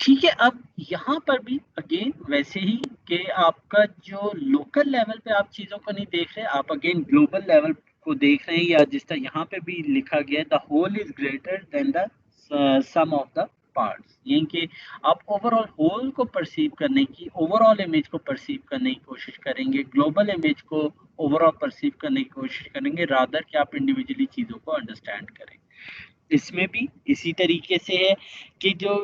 ठीक है, अब यहाँ पर भी अगेन वैसे ही कि आपका जो लोकल लेवल पे आप चीज़ों को नहीं देख रहे, आप अगेन ग्लोबल लेवल को देख रहे हैं, या जिस तरह यहाँ पे भी लिखा गया है, the whole is greater than the sum of the parts, यानी कि आप ओवरऑल होल को परसीव करने की, ओवरऑल इमेज को परसीव करने की कोशिश करेंगे, ग्लोबल इमेज को ओवरऑल परसीव करने की कोशिश करेंगे, रादर कि आप इंडिविजुअली चीज़ों को अंडरस्टैंड करें। इसमें भी इसी तरीके से है कि जो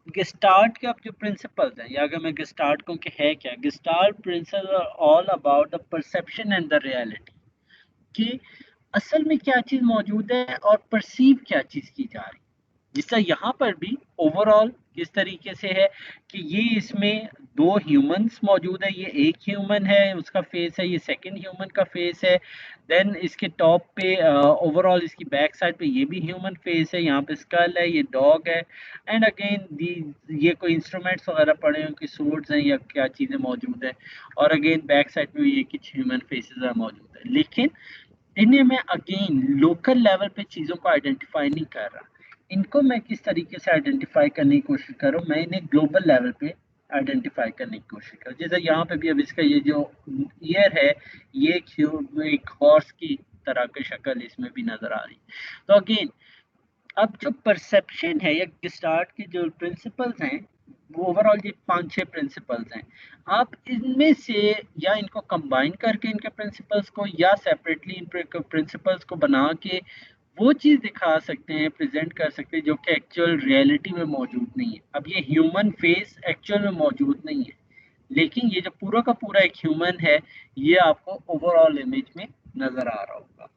गेस्टार्ट के अब जो प्रिंसिपल्स हैं, या अगर मैं गेस्टार्ट कहूँ कि है क्या, Gestalt principle are all about the perception and the reality, कि असल में क्या चीज़ मौजूद है और परसीव क्या चीज़ की जा रही है। जिससे यहाँ पर भी ओवरऑल किस तरीके से है कि ये इसमें दो ह्यूमंस मौजूद है, ये एक ह्यूमन है उसका फेस है, ये सेकंड ह्यूमन का फेस है, देन इसके टॉप पे ओवरऑल इसकी बैक साइड पे ये भी ह्यूमन फेस है, यहाँ पे स्कल है, ये डॉग है, एंड अगेन दी ये कोई इंस्ट्रूमेंट्स वगैरह पड़े हैं कि सूट्स हैं या क्या चीज़ें मौजूद है, और अगेन बैक साइड पे ये कुछ ह्यूमन फेसेस मौजूद है। लेकिन इन्हें मैं अगेन लोकल लेवल पे चीज़ों को आइडेंटिफाई नहीं कर रहा, इनको मैं किस तरीके से आइडेंटिफाई करने की कोशिश कर रहा हूँ, मैं इन्हें ग्लोबल लेवल पे आइडेंटिफाई करने की कोशिश कर, जैसे यहाँ पे भी अब इसका ये जो ईयर है, ये एक हॉर्स की तरह की शक्ल इसमें भी नजर आ रही। तो अगेन अब जो परसेप्शन है या गेस्टार्ट के जो प्रिंसिपल्स हैं, वो ओवरऑल ये 5-6 प्रिंसिपल्स हैं। आप इनमें से या इनको कंबाइन करके इनके प्रिंसिपल्स को, या सेपरेटली इन प्रिंसिपल्स को बना के वो चीज़ दिखा सकते हैं, प्रेजेंट कर सकते हैं जो कि एक्चुअल रियलिटी में मौजूद नहीं है। अब ये ह्यूमन फेस एक्चुअल में मौजूद नहीं है, लेकिन ये जो पूरा का पूरा एक ह्यूमन है, ये आपको ओवरऑल इमेज में नजर आ रहा होगा।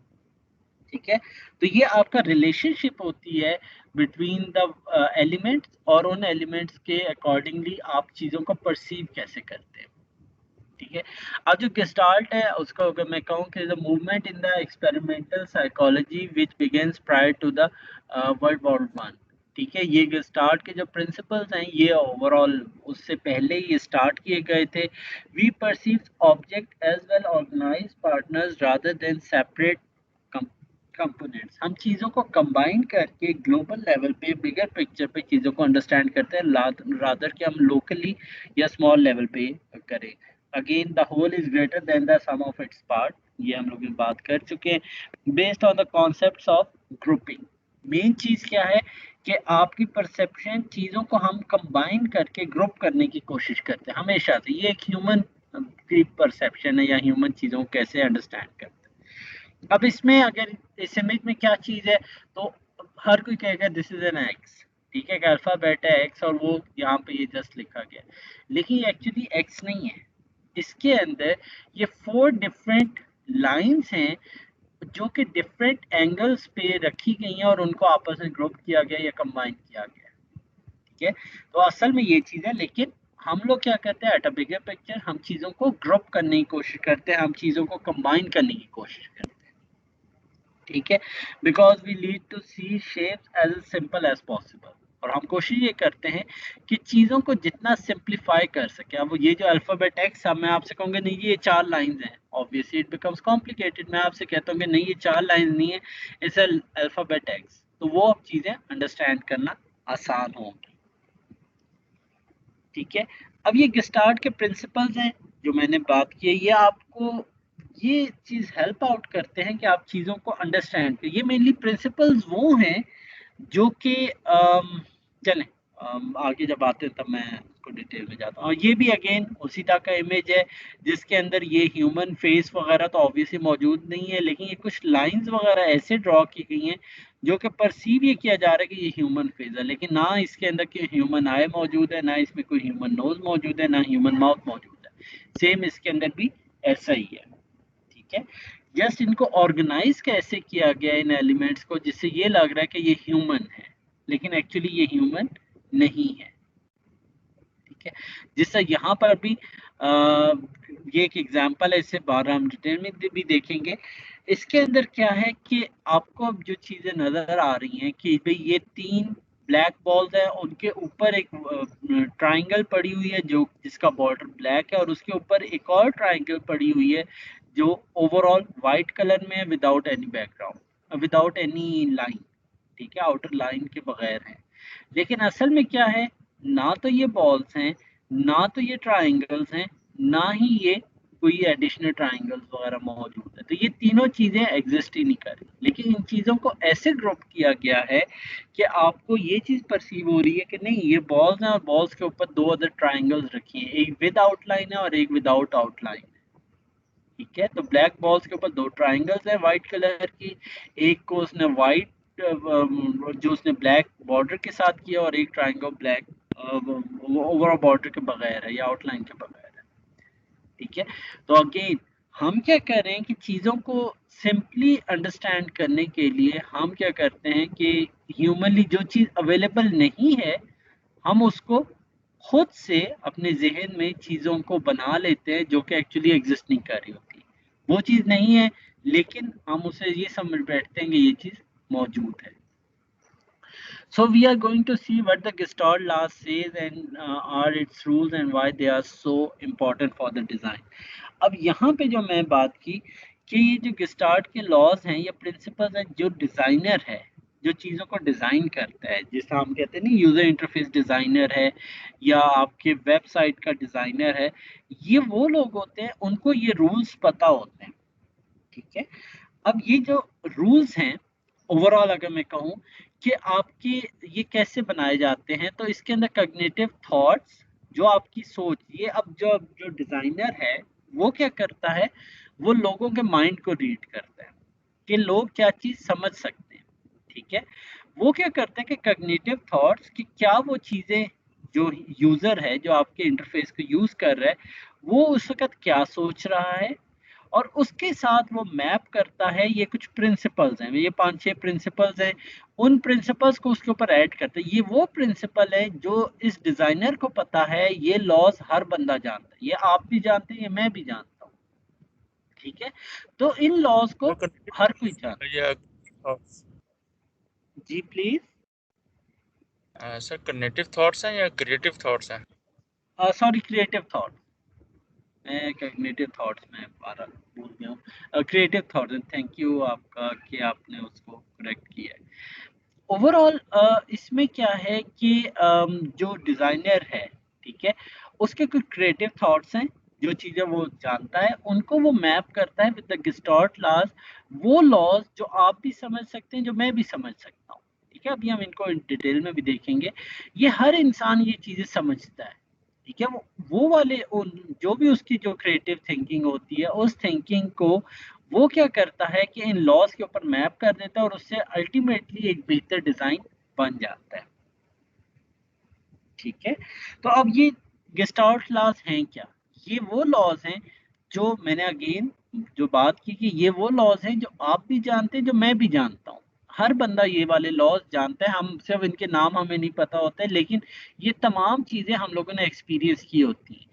ठीक है, तो ये आपका रिलेशनशिप होती है बिटवीन द एलिमेंट्स, और उन एलिमेंट्स के अकॉर्डिंगली आप चीज़ों को परसीव कैसे करते हैं। ठीक है, अब जो गेस्टाल्ट है उसको अगर मैं कहूँ कि the movement in the experimental psychology which begins prior to the world war one. ठीक है, ये गेस्टार्ट के जो प्रिंसिपल्स हैं ये ओवरऑल उससे पहले ही स्टार्ट किए गए थे। We perceive object as well organize partners rather than separate components. हम चीज़ों को कंबाइन करके ग्लोबल लेवल पे बिगर पिक्चर पे चीज़ों को अंडरस्टैंड करते हैं, रादर कि हम लोकली या स्मॉल लेवल पे करें। Again the whole is greater than the sum of its part, ये हम लोग बात कर चुके हैं। Based on the concepts of grouping, main चीज़ क्या है कि आपकी परसेप्शन चीज़ों को हम कंबाइन करके ग्रुप करने की कोशिश करते हैं हमेशा से। ये एक ह्यूमन की परसेप्शन है, या ह्यूमन चीज़ों को कैसे अंडरस्टैंड करते हैं। अब इसमें अगर इस इमेज में क्या चीज है, तो हर कोई कहेगा दिस इज एन एक्स। ठीक है, अल्फाबेट है एक्स, और वो यहाँ पे ये जस्ट लिखा गया, लेकिन ये एक्चुअली एक्स नहीं है। इसके अंदर ये 4 डिफरेंट लाइंस हैं जो कि डिफरेंट एंगल्स पे रखी गई हैं, और उनको आपस में ग्रुप किया गया या कंबाइन किया गया। ठीक है, तो असल में ये चीज है, लेकिन हम लोग क्या करते हैं, एट अ बिगर पिक्चर हम चीजों को ग्रुप करने की कोशिश करते हैं, हम चीजों को कंबाइन करने की कोशिश करते हैं। ठीक है, because we need to see shapes as simple as possible, और हम कोशिश ये करते हैं कि चीज़ों को जितना सिंप्लीफाई कर सके। अब ये जो अल्फ़ाबेट एक्स, अब मैं आपसे कहूँगा नहीं ये 4 लाइंस हैं, ऑब्वियसली इट बिकम्स कॉम्प्लिकेटेड। मैं आपसे कहता हूँ कि नहीं ये 4 लाइंस नहीं है, इट्स अल्फ़ाबेट एक्स, तो वो अब चीज़ें अंडरस्टैंड करना आसान होंगी। ठीक है, अब ये गेस्टार्ट के प्रिंसिपल्स हैं जो मैंने बात की है, ये आपको ये चीज़ हेल्प आउट करते हैं कि आप चीज़ों को अंडरस्टैंड करें। ये मेनली प्रिंसिपल्स वो हैं जो कि चलें आगे जब आते हैं तब मैं उसको डिटेल में जाता हूँ। और ये भी अगेन उसी तरह का इमेज है जिसके अंदर ये ह्यूमन फेस वगैरह तो ऑब्वियसली मौजूद नहीं है, लेकिन ये कुछ लाइंस वगैरह ऐसे ड्रॉ की गई हैं जो कि परसीव ये किया जा रहा है कि ये ह्यूमन फेस है, लेकिन ना इसके अंदर कोई ह्यूमन आई मौजूद है, ना इसमें कोई ह्यूमन नोज मौजूद है, ना ह्यूमन माउथ मौजूद है। सेम इसके अंदर भी ऐसा ही है। ठीक है, जस्ट इनको ऑर्गेनाइज कैसे किया गया इन एलिमेंट्स को, जिससे ये लग रहा है कि ये ह्यूमन है, लेकिन एक्चुअली ये ह्यूमन नहीं है। ठीक है, जिससे यहाँ पर भी ये एक एग्जांपल है, इससे बाहर हम डिटेल में भी देखेंगे। इसके अंदर क्या है कि आपको अब जो चीजें नजर आ रही हैं कि भाई ये 3 ब्लैक बॉल्स है, उनके ऊपर एक ट्राइंगल पड़ी हुई है जो जिसका बॉर्डर ब्लैक है, और उसके ऊपर एक और ट्राइंगल पड़ी हुई है जो ओवरऑल वाइट कलर में है, without any background, without any line. ठीक है, आउटर लाइन के बगैर है। लेकिन असल में क्या है, ना तो ये बॉल्स हैं, ना तो ये ट्राइंगल्स हैं, ना ही ये कोई एडिशनल ट्राइंगल्स वगैरह मौजूद है। तो ये तीनों चीजें एग्जिस्ट ही नहीं कर रही, लेकिन इन चीजों को ऐसे ग्रुप किया गया है कि आपको ये चीज परसीव हो रही है कि नहीं ये बॉल्स हैं और बॉल्स के ऊपर दो अदर ट्राइंगल्स रखी हैं, एक विद आउटलाइन है और एक विदाउट आउटलाइन। ठीक है, तो ब्लैक बॉल्स के ऊपर दो ट्राइंगल्स है वाइट कलर की, एक को उसने वाइट जो उसने ब्लैक बॉर्डर के साथ किया और एक ट्राइंगल ब्लैक ओवरऑल बॉर्डर के बगैर है या आउटलाइन के बगैर है। ठीक है, तो अगेन हम क्या कर रहे हैं कि चीज़ों को सिंपली अंडरस्टैंड करने के लिए हम क्या करते हैं कि ह्यूमनली जो चीज़ अवेलेबल नहीं है हम उसको खुद से अपने जहन में चीज़ों को बना लेते हैं जो कि एक्चुअली एग्जिस्ट नहीं कर रही होती। वो चीज़ नहीं है लेकिन हम उसे ये समझ बैठते हैं कि ये चीज़ मौजूद है। So we are going to see what the Gestalt law says and are its rules and why they are so important for the design. अब यहाँ पे जो मैं बात की कि ये जो गेस्टार्ट के लॉज हैं या प्रिंसिपल्स हैं, जो डिज़ाइनर है जो चीज़ों को डिज़ाइन करता है, जिसे हम कहते हैं ना यूज़र इंटरफेस डिज़ाइनर है या आपके वेबसाइट का डिज़ाइनर है, ये वो लोग होते हैं उनको ये रूल्स पता होते हैं। ठीक है, अब ये जो रूल्स हैं ओवरऑल अगर मैं कहूँ कि आपके ये कैसे बनाए जाते हैं, तो इसके अंदर कॉग्निटिव थॉट्स जो आपकी सोच, ये अब जो जो डिजाइनर है वो क्या करता है, वो लोगों के माइंड को रीड करता है कि लोग क्या चीज समझ सकते हैं। ठीक है, वो क्या करते हैं कि कॉग्निटिव थॉट्स कि क्या वो चीजें जो यूजर है जो आपके इंटरफेस को यूज कर रहा है वो उस वक्त क्या सोच रहा है, और उसके साथ वो मैप करता है ये कुछ प्रिंसिपल्स हैं, ये 5-6 प्रिंसिपल्स हैं, उन प्रिंसिपल्स को उसके ऊपर ऐड करता है। ये वो प्रिंसिपल है जो इस डिजाइनर को पता है, ये लॉज हर बंदा जानता है, ये आप भी जानते हैं, ये मैं भी जानता हूँ। ठीक है, तो इन लॉज को हर कोई जानता या है। जी प्लीज। सर कॉग्निटिव थॉट्स हैं या क्रिएटिव थॉट्स हैं? सॉरी, क्रिएटिव थॉट, मैं कॉग्निटिव थॉट्स में बारह भूल गया हूँ, क्रिएटिव थॉट्स। थैंक यू आपका कि आपने उसको करेक्ट किया है। ओवरऑल इसमें क्या है कि जो डिज़ाइनर है, ठीक है, उसके कुछ क्रिएटिव थॉट्स हैं, जो चीज़ें वो जानता है उनको वो मैप करता है विद द गेस्टार्ट लॉज, वो लॉज जो आप भी समझ सकते हैं, जो मैं भी समझ सकता हूँ। ठीक है, अभी हम इनको डिटेल में भी देखेंगे। ये हर इंसान ये चीज़ें समझता है। ठीक है, वो वाले जो भी उसकी जो क्रिएटिव थिंकिंग होती है उस थिंकिंग को वो क्या करता है कि इन लॉज के ऊपर मैप कर देता है और उससे अल्टीमेटली एक बेहतर डिजाइन बन जाता है। ठीक है, तो अब ये गेस्टाल्ट लॉज हैं क्या? ये वो लॉज हैं जो मैंने अगेन जो बात की कि ये वो लॉज हैं जो आप भी जानते हैं, जो मैं भी जानता हूँ। हर बंदा ये वाले लॉज जानता है, हम सिर्फ इनके नाम हमें नहीं पता होते, लेकिन ये तमाम चीजें हम लोगों ने एक्सपीरियंस की होती हैं।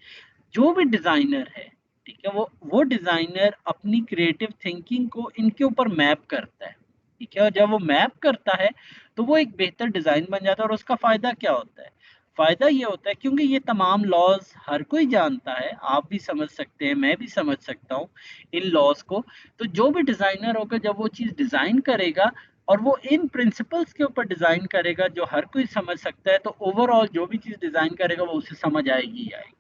जो भी डिजाइनर है, ठीक है, वो डिजाइनर अपनी क्रिएटिव थिंकिंग को इनके ऊपर मैप करता है। ठीक है, और जब वो मैप करता है तो वो एक बेहतर डिजाइन बन जाता है। और उसका फायदा क्या होता है? फायदा ये होता है क्योंकि ये तमाम लॉज हर कोई जानता है, आप भी समझ सकते हैं, मैं भी समझ सकता हूँ इन लॉज को। तो जो भी डिजाइनर होगा जब वो चीज डिजाइन करेगा और वो इन प्रिंसिपल्स के ऊपर डिजाइन करेगा जो हर कोई समझ सकता है, तो ओवरऑल जो भी चीज डिजाइन करेगा वो उसे समझ आएगी ही आएगी।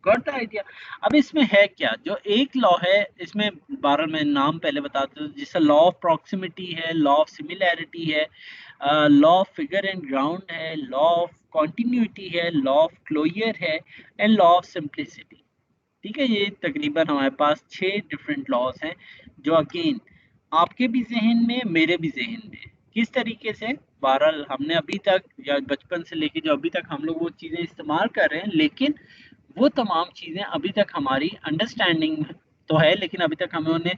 Got the idea? अब इसमें है क्या, जो एक लॉ है इसमें 12 मैं नाम पहले बताता हूँ, जिससे लॉ ऑफ प्रॉक्सिमिटी है, लॉ ऑफ सिमिलैरिटी है, law of figure and ground है, लॉ ऑफ कॉन्टिन्यूटी है, लॉ ऑफ क्लोजर है एंड लॉ ऑफ सिंप्लिसिटी। ठीक है, ये तकरीबन हमारे पास 6 डिफरेंट लॉज हैं जो अगेन आपके भी जहन में मेरे भी जहन में किस तरीके से, बहरहाल हमने अभी तक या बचपन से लेके जो अभी तक हम लोग वो चीज़ें इस्तेमाल कर रहे हैं, लेकिन वो तमाम चीज़ें अभी तक हमारी अंडरस्टैंडिंग तो है, लेकिन अभी तक हमें उन्हें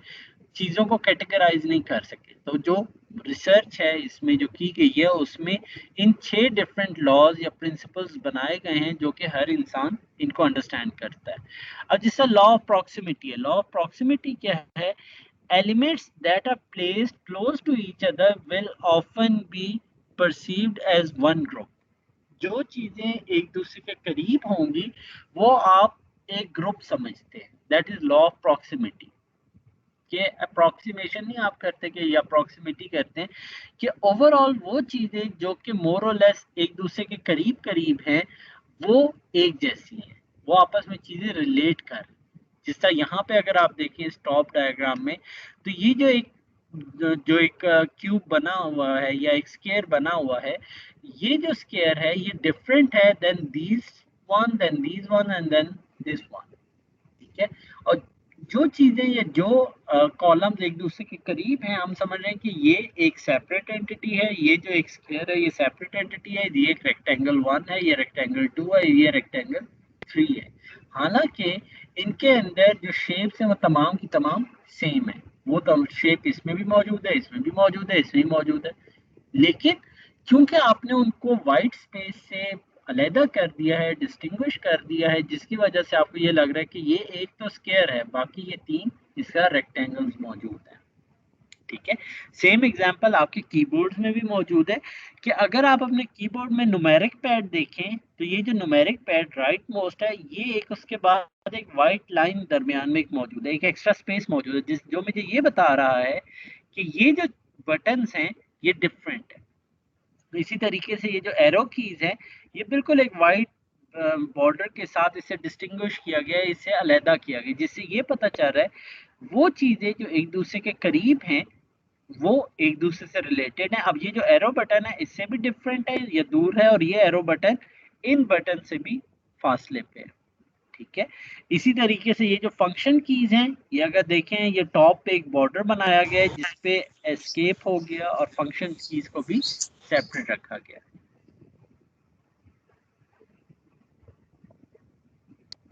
चीज़ों को कैटेगराइज नहीं कर सके। तो जो रिसर्च है इसमें जो की गई है उसमें इन 6 डिफरेंट लॉज या प्रिंसिपल्स बनाए गए हैं जो कि हर इंसान इनको अंडरस्टैंड करता है। अब जैसा लॉ ऑफ प्रॉक्सिमिटी है, लॉ ऑफ प्रॉक्सिमिटी क्या है? Elements that are placed close to each other will often be perceived as one group. जो चीजें एक दूसरे के करीब होंगी वो आप एक ग्रुप समझते हैं, that is law of proximity. कि अप्रॉक्सीमेशन नहीं आप करते कि या अप्रॉक्सीमेटी करते हैं कि ओवरऑल वो चीज़ें जो कि मोर और लेस एक दूसरे के करीब करीब हैं वो एक जैसी हैं, वो आपस में चीज़ें रिलेट कर, जिस तरह यहाँ पे अगर आप देखें इस टॉप डायग्राम में, तो ये जो एक क्यूब बना हुआ है या एक स्क्वायर बना हुआ है, ये जो स्क्वायर है ये डिफरेंट है then these one and then this one, ठीक है। और जो चीजें या जो कॉलम्स एक दूसरे के करीब हैं, हम समझ रहे हैं कि ये एक सेपरेट एंटिटी है, ये जो एक स्क्वायर है ये सेपरेट एंटिटी है, ये एक रेक्टेंगल 1 है, ये रेक्टेंगल 2 है, ये रेक्टेंगल 3 है। हालांकि इनके अंदर जो शेप्स हैं वो तमाम की तमाम सेम है, वो तो शेप इसमें भी मौजूद है, इसमें भी मौजूद है, इसमें भी मौजूद है, लेकिन क्योंकि आपने उनको वाइट स्पेस से अलहदा कर दिया है, डिस्टिंग्विश कर दिया है, जिसकी वजह से आपको ये लग रहा है कि ये एक तो स्क्वायर है, बाकी ये 3 इसका रेक्टेंगल्स मौजूद है, ठीक है। सेम एग्जांपल आपके कीबोर्ड्स में भी मौजूद है कि अगर आप अपने कीबोर्ड में न्यूमेरिक पैड देखें तो ये जो न्यूमेरिक पैड राइट मोस्ट है, ये एक उसके बाद एक वाइट लाइन दरमियान में एक मौजूद है, एक एक्स्ट्रा स्पेस मौजूद है, जिस जो मुझे ये बता रहा है कि ये जो बटन्स हैं ये डिफरेंट है। तो इसी तरीके से ये जो एरो कीज है ये बिल्कुल एक वाइट बॉर्डर के साथ इसे डिस्टिंग्विश किया गया है, इसे अलहदा किया गया, जिससे ये पता चल रहा है वो चीजें जो एक दूसरे के करीब हैं वो एक दूसरे से रिलेटेड है। अब ये जो एरो बटन है इससे भी डिफरेंट है, ये दूर है, और ये एरो बटन इन बटन से भी फासले पे है, ठीक है। इसी तरीके से ये जो फंक्शन कीज हैं, ये अगर देखें ये टॉप पे एक बॉर्डर बनाया गया है जिसपे एस्केप हो गया और फंक्शन कीज को भी सेपरेट रखा गया।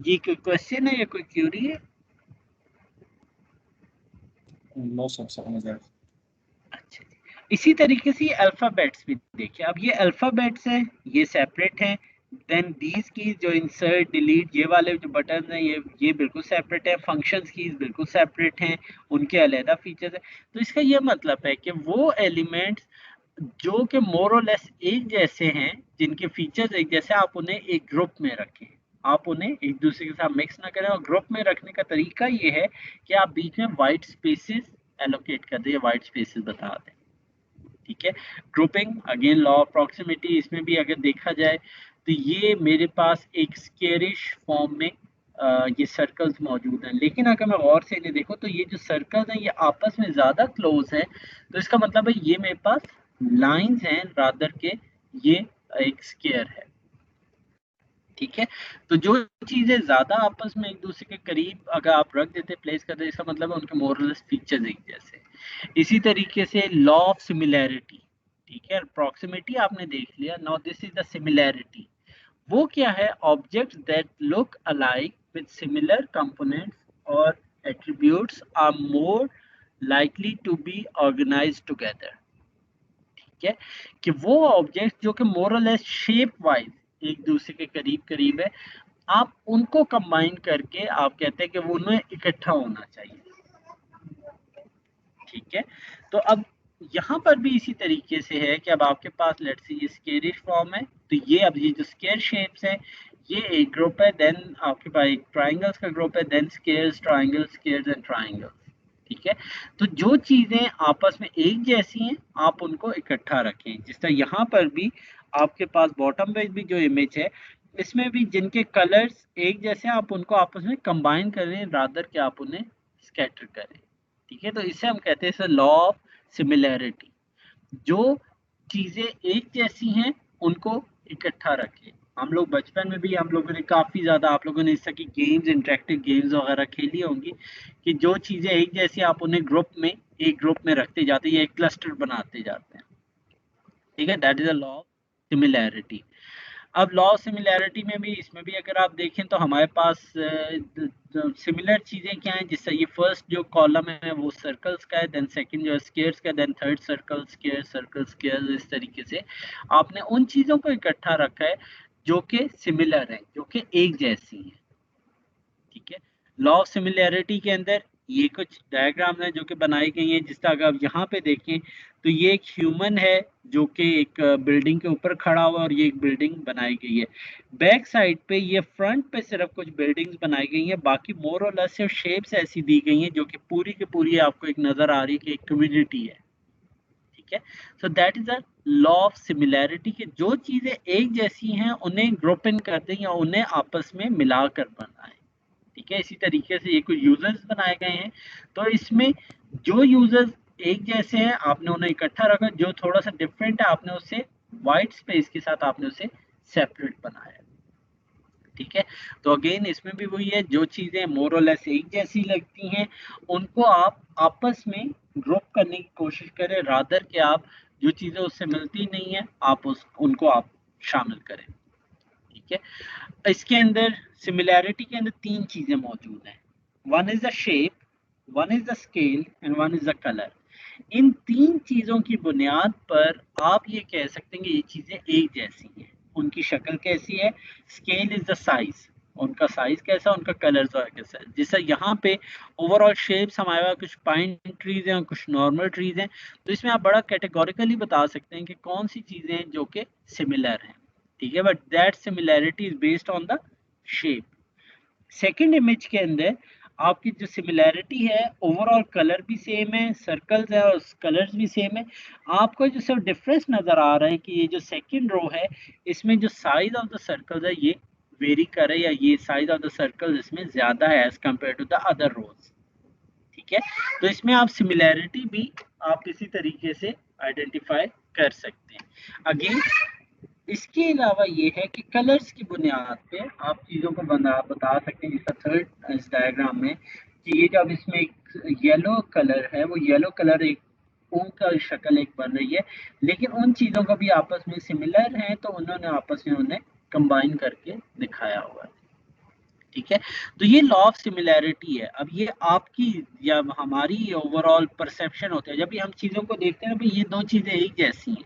ये कोई क्वेश्चन है या कोई क्यूरी है? नो सर, समझ गया। अच्छा जी। इसी तरीके से ये अल्फाबेट्स भी देखिए, अब ये अल्फाबेट्स हैं, ये सेपरेट हैं, देन दीज की जो इंसर्ट डिलीट ये वाले जो बटन हैं ये बिल्कुल सेपरेट है, फंक्शंस कीज बिल्कुल सेपरेट हैं, उनके अलहदा फीचर्स हैं। तो इसका ये मतलब है कि वो एलिमेंट्स जो कि मोर और लेस एक जैसे हैं, जिनके फीचर्स एक जैसे, आप उन्हें एक ग्रुप में रखें, आप उन्हें एक दूसरे के साथ मिक्स ना करें। और ग्रुप में रखने का तरीका ये है कि आप बीच में वाइट स्पेसेस एलोकेट कर दें, वाइट स्पेसेस बता दें, ठीक है। Grouping again law of proximity, इसमें भी अगर देखा जाए तो ये मेरे पास एक स्केरिश फॉर्म में ये सर्कल्स मौजूद हैं, लेकिन अगर मैं गौर से इन्हें देखो तो ये जो सर्कल्स हैं ये आपस में ज़्यादा क्लोज हैं, तो इसका मतलब है ये मेरे पास लाइंस हैं रादर के ये एक स्केयर है, ठीक है। तो जो चीज़ें ज़्यादा आपस में एक दूसरे के करीब अगर आप रख देते, प्लेस कर देते, इसका मतलब है उनके मोरलेस फीचर्स एक जैसे। इसी तरीके से लॉ ऑफ सिमिलैरिटी, ठीक है, प्रॉक्सिमिटी आपने देख लिया, now this is the similarity. वो क्या है? Objects that look alike with similar components और attributes are more likely to be organised together, ठीक है। कि वो ऑब्जेक्ट्स जो कि मोर और लेस शेप वाइज एक दूसरे के करीब करीब है, आप उनको कंबाइन करके आप कहते हैं कि वो उन्हें इकट्ठा होना चाहिए, ठीक है। तो अब यहाँ पर भी इसी तरीके से है कि अब आपके पास लेट्स से ये स्केरिश फॉर्म है, तो ये अब ये जो स्केयर शेप्स है ये एक ग्रुप है, देन आपके पास एक ट्राइंगल्स का ग्रुप है, then squares, triangles, squares and triangles, ठीक है। तो जो चीजें आपस में एक जैसी हैं आप उनको इकट्ठा रखें, जिस तरह यहाँ पर भी आपके पास बॉटम पे भी जो इमेज है इसमें भी जिनके कलर्स एक जैसे आप उनको आपस में कंबाइन करें रादर के आप उन्हें स्कैटर करें, ठीक है। तो इसे हम कहते हैं लॉ ऑफ सिमिलैरिटी, जो चीजें एक जैसी हैं उनको इकट्ठा रखें। हम लोग बचपन में भी हम लोगों ने काफी ज्यादा, आप लोगों ने इस तरह की गेम्स, इंटरेक्टिव गेम्स वगैरह खेली होंगी कि जो चीजें एक जैसी आप उन्हें ग्रुप में एक ग्रुप में रखते जाते हैं या एक क्लस्टर बनाते जाते हैं, ठीक है। That is a law of similarity. अब लॉ ऑफ सिमिलैरिटी में भी इसमें भी अगर आप देखें तो हमारे पास सिमिलर चीज़ें क्या हैं, जिससे ये फर्स्ट जो कॉलम है वो सर्कल्स का है, देन सेकंड जो स्क्वायर्स का, then third circle square circle square, इस तरीके से आपने उन चीज़ों को इकट्ठा रखा है जो कि सिमिलर है, जो कि एक जैसी हैं, ठीक है। लॉ ऑफ सिमिलैरिटी के अंदर ये कुछ डायग्राम है जो कि बनाई गई हैं, जिस तरह अगर आप यहाँ पे देखें तो ये एक ह्यूमन है जो कि एक बिल्डिंग के ऊपर खड़ा हुआ है और ये एक बिल्डिंग बनाई गई है। बैक साइड पे ये फ्रंट पे सिर्फ कुछ बिल्डिंग्स बनाई गई हैं, बाकी मोर और लेस सिर्फ शेप्स ऐसी दी गई हैं जो कि पूरी की पूरी आपको एक नजर आ रही है कि एक कम्युनिटी है। ठीक है, so that is a law of similarity कि जो चीजें एक जैसी हैं उन्हें ग्रुप इन कर दें या उन्हें आपस में मिलाकर बनाएं। ठीक है, इसी तरीके से ये कुछ यूजर्स बनाए गए हैं, तो इसमें जो यूजर्स एक जैसे हैं आपने उन्हें इकट्ठा रखा, जो थोड़ा सा डिफरेंट है आपने उससे वाइट स्पेस के साथ आपने उसे सेपरेट बनाया। ठीक है, तो अगेन इसमें भी वही है, जो चीजें मोर और लेस एक जैसी लगती हैं उनको आप आपस में ग्रुप करने की कोशिश करें, रादर कि आप जो चीजें उससे मिलती नहीं है आप उनको आप शामिल करें। ठीक है, इसके अंदर सिमिलैरिटी के अंदर तीन चीजें मौजूद हैं, one is the shape, one is the scale and one is the colour. इन तीन चीजों की बुनियाद पर आप ये कह सकते हैं कि ये चीजें एक जैसी हैं। उनकी शक्ल कैसी है, स्केल इज द साइज, उनका साइज कैसा, उनका कलर कैसा है। जैसे यहाँ पे ओवरऑल शेप्स हमारे पास कुछ पाइन ट्रीज हैं, कुछ नॉर्मल ट्रीज हैं, तो इसमें आप बड़ा कैटेगोरिकली बता सकते हैं कि कौन सी चीजें हैं जो कि सिमिलर हैं। ठीक है, but that similarity is based on the shape. Second image के अंदर आपकी जो सिमिलैरिटी है, ओवरऑल कलर भी सेम है, सर्कल्स है और कलर्स भी सेम है। आपको जो सिर्फ डिफरेंस नजर आ रहा है कि ये जो सेकंड रो है इसमें जो साइज ऑफ द सर्कल्स है ये वेरी करे, या ये साइज ऑफ द सर्कल इसमें ज्यादा है as compared to the other rows. ठीक है, तो इसमें आप सिमिलैरिटी भी आप इसी तरीके से आइडेंटिफाई कर सकते हैं। अगेन इसके अलावा ये है कि कलर्स की बुनियाद पे आप चीज़ों को बता सकते हैं, जैसा थर्ड इस डायग्राम में कि ये जब इसमें एक येलो कलर है, वो येलो कलर एक ऊन का शक्ल एक बन रही है, लेकिन उन चीज़ों को भी आपस में सिमिलर हैं तो उन्होंने आपस में उन्हें कंबाइन करके दिखाया हुआ है। ठीक है, तो ये लॉ ऑफ सिमिलैरिटी है। अब ये आपकी या हमारी ओवरऑल परसेप्शन होता है, जब भी हम चीज़ों को देखते हैं ना भाई ये दो चीज़ें एक जैसी हैं,